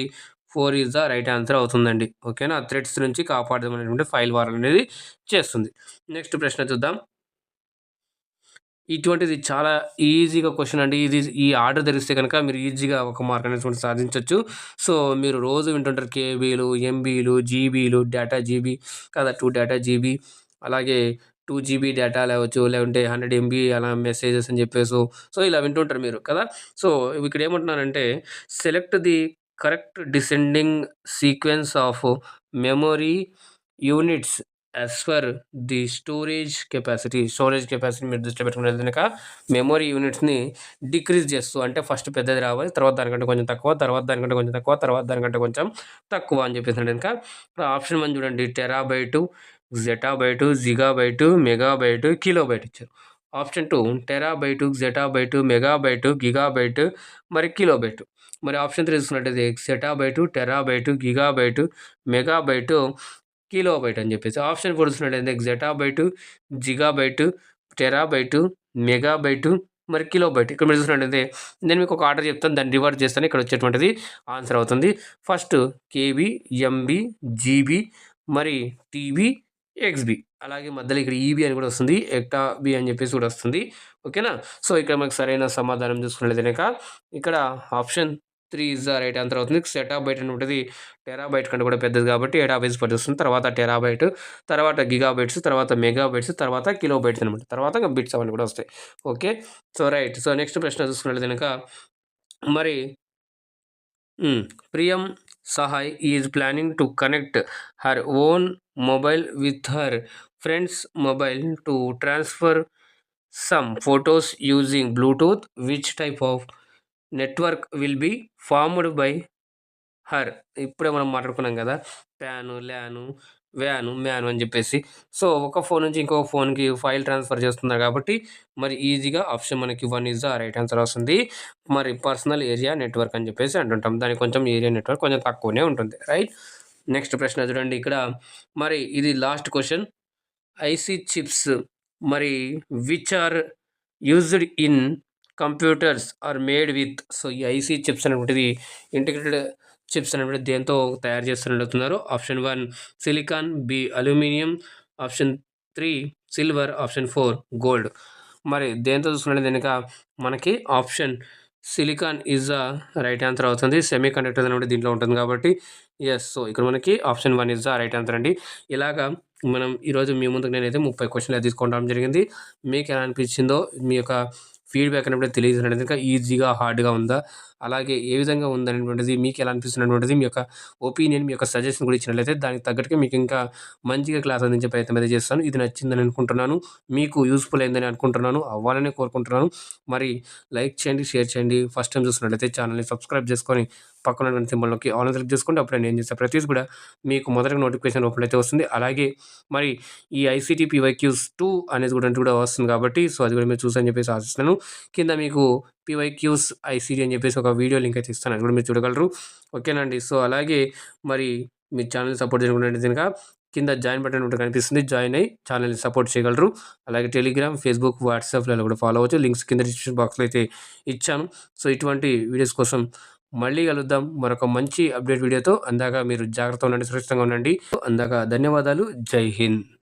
S1: 4 ఈజ్ ద రైట్ ఆన్సర్ అవుతుందండి. ఓకేనా, థ్రెడ్స్ నుంచి కాపాడడం అనేటువంటి ఫైల్ వార్ అనేది చేస్తుంది. నెక్స్ట్ ప్రశ్న చూద్దాం. ఇటువంటిది చాలా ఈజీగా క్వశ్చన్ అండి. ఇది ఈ ఆర్డర్ తెలిస్తే కనుక మీరు ఈజీగా ఒక మార్క్ అనేటువంటి సాధించవచ్చు. సో మీరు రోజు వింటుంటారు కేబీలు, ఎంబీలు, జీబీలు, డేటా జీబీ కదా, 2 డేటా జీబీ, అలాగే 2 జీబీ డేటా లేవచ్చు, లేకుంటే 100 ఎంబీ అలా మెసేజెస్ అని చెప్పేసి సో ఇలా వింటుంటారు మీరు కదా. సో ఇక్కడ ఏమంటున్నారంటే select the correct descending sequence of memory units as per the storage capacity మీరు దృష్టిలో పెట్టుకునేది కనుక మెమొరీ యూనిట్స్ని డిక్రీజ్ చేస్తూ, అంటే ఫస్ట్ పెద్దది రావాలి, తర్వాత దానికంటే కొంచెం తక్కువ, తర్వాత దానికంటే కొంచెం తక్కువ, తర్వాత దానికంటే కొంచెం తక్కువ అని చెప్పేసి కనుక ఆప్షన్ 1 చూడండి, టెరాబైటు, జెటాబైటు, జిగాబైటు, మెగాబైటు, కిలోబైట్ ఇచ్చారు. ఆప్షన్ 2 టెరాబైటు, జెటాబైటు, మెగాబైటు, గిగాబైటు, మరి కిలోబైటు. మరి ఆప్షన్ 3 చూసుకున్నట్టయితే సెటాబైటు, టెరాబైటు, గిగాబైటు, మెగాబైటు, కిలోబైట్ అని చెప్పేసి. ఆప్షన్ 4 చూసినట్టయితే జెటాబైటు, జిగాబైటు, టెరాబైటు, మెగాబైటు, మరి కిలోబైట్. ఇక్కడ మీరు చూసినట్టయితే నేను మీకు ఒక ఆర్డర్ చెప్తాను, దాన్ని రివర్స్ చేస్తాను, ఇక్కడ వచ్చేటువంటిది ఆన్సర్ అవుతుంది. ఫస్ట్ కేబీ, ఎంబీ, జీబీ, మరి టీబీ, ఎక్స్బీ, అలాగే మధ్యలో ఇక్కడ ఈబీ అని కూడా వస్తుంది, ఎక్టాబీ అని చెప్పేసి కూడా వస్తుంది. ఓకేనా, సో ఇక్కడ మనకు సరైన సమాధానం చూసుకున్నట్లయితే కనుక ఇక్కడ option 3 is the right answer అవుతుంది. సెటాబైట్ అని ఉంటుంది, టెరాబైట్ కంటే కూడా పెద్దది కాబట్టి ఎటాబైట్స్ పడుతుంది, తర్వాత టెరాబైట్, తర్వాత గిగాబైట్స్, తర్వాత మెగాబైట్స్, తర్వాత కిలోబైట్స్ అనమాట, తర్వాత బిట్స్ అవన్నీ కూడా వస్తాయి. Okay, so right. So next ప్రశ్న చూసుకున్నట్లయితే కనుక మరి Priyam Sahay is planning to connect her own mobile with her friends mobile to transfer some photos using Bluetooth. Which type of network will be formed by her. ఇప్పుడే మనం మాట్లాడుకున్నాం కదా, ప్యాను, ల్యాను, వ్యాను, మ్యాను అని చెప్పేసి. సో ఒక ఫోన్ నుంచి ఇంకొక ఫోన్కి ఫైల్ ట్రాన్స్ఫర్ చేస్తున్నారు కాబట్టి మరి ఈజీగా ఆప్షన్ మనకి 1 ఈజ్ ద రైట్ ఆన్సర్ వస్తుంది. మరి పర్సనల్ ఏరియా నెట్వర్క్ అని చెప్పేసి అంటుంటాం, దానికి కొంచెం ఏరియా నెట్వర్క్ కొంచెం తక్కువనే ఉంటుంది. రైట్. నెక్స్ట్ ప్రశ్న చూడండి, ఇక్కడ మరి ఇది లాస్ట్ క్వశ్చన్. ఐసీ చిప్స్ మరి which are used in computers are made with. So ఈ ఐసీ చిప్స్ అనేటువంటిది ఇంటిగ్రేటెడ్ చిప్స్ అనేటువంటి దేంతో తయారు చేస్తున్నారు. Option 1 silicon, B aluminium, option 3 silver, option 4 gold. మరి దేంతో చూసుకున్నట్టు కనుక మనకి option silicon is the right answer అవుతుంది. సెమీ కండక్టర్ అనేది దీంట్లో ఉంటుంది కాబట్టి యెస్. సో, ఇక్కడ మనకి option 1 is the right answer అండి. ఇలాగా మనం ఈరోజు మీ ముందుకు నేనైతే 30 క్వెషన్‌లు తీసుకొని రావడం జరిగింది. మీకెలా అనిపించిందో మీ యొక్క ఫీడ్‌బ్యాక్ అనేటువంటిది తెలియజేసినట్లయితే ఇంకా ఈజీగా, హార్డ్‌గా ఉందా? అలాగే ఏ విధంగా ఉందనేటువంటిది మీకెలా అనిపిస్తుందనేటువంటిది మీ యొక్క ఒపీనియన్, మీ యొక్క సజెషన్ కూడా ఇచ్చినట్లయితే దానికి తగ్గట్టుగా మీకింకా మంచిగా క్లాస్ అందించే ప్రయత్నం అయితే చేస్తాను. ఇది నచ్చిందని అనుకుంటున్నాను. మీకు యూజ్‌ఫుల్ అయిందని అనుకుంటున్నాను. అవ్వాలనే కోరుకుంటున్నాను. మరి లైక్ చేయండి, షేర్ చేయండి. ఫస్ట్ టైమ్ చూస్తున్నట్లయితే ఛానెల్‌ని సబ్స్క్రైబ్ చేసుకొని పక్కన ఉన్నటువంటి సింబల్ నొక్కి ఆల్ అని సెలెక్ట్ చేసుకోండి. అప్పుడే నేను చేసే ప్రతీది కూడా మీకు మొదటగా నోటిఫికేషన్ రూపంలో అయితే వస్తుంది. అలాగే మరి ఈ ఐసీటీ పీవైక్యూస్ 2 అనేది కూడా వస్తుంది కాబట్టి సో, అది కూడా మీరు చూసని చెప్పేసి ఆశిస్తున్నాను. కింద మీకు పీవైక్యూస్ ఐసీటీ అని చెప్పేసి ఒక వీడియో లింక్ అయితే ఇస్తాను. అది కూడా మీరు చూడగలరు. ఓకేనండి. సో, అలాగే మరి మీ ఛానెల్‌ని సపోర్ట్ చేసుకున్నట్టయితే గనుక కింద జాయిన్ బటన్ ఒకటి కనిపిస్తుంది. జాయిన్ అయ్యి ఛానెల్‌ని సపోర్ట్ చేయగలరు. అలాగే టెలిగ్రామ్, ఫేస్‌బుక్, వాట్సాప్‌లలో కూడా ఫాలో అవ్వచ్చు. లింక్స్ కింద డిస్క్రిప్షన్ బాక్స్‌లో అయితే ఇచ్చాను. సో, ఇటువంటి వీడియోస్ కోసం మళ్ళీ కలుద్దాం మరొక మంచి అప్డేట్ వీడియోతో. అందాక మీరు జాగ్రత్తగా ఉండండి, సురక్షితంగా ఉండండి. అందాక ధన్యవాదాలు. జై హింద్.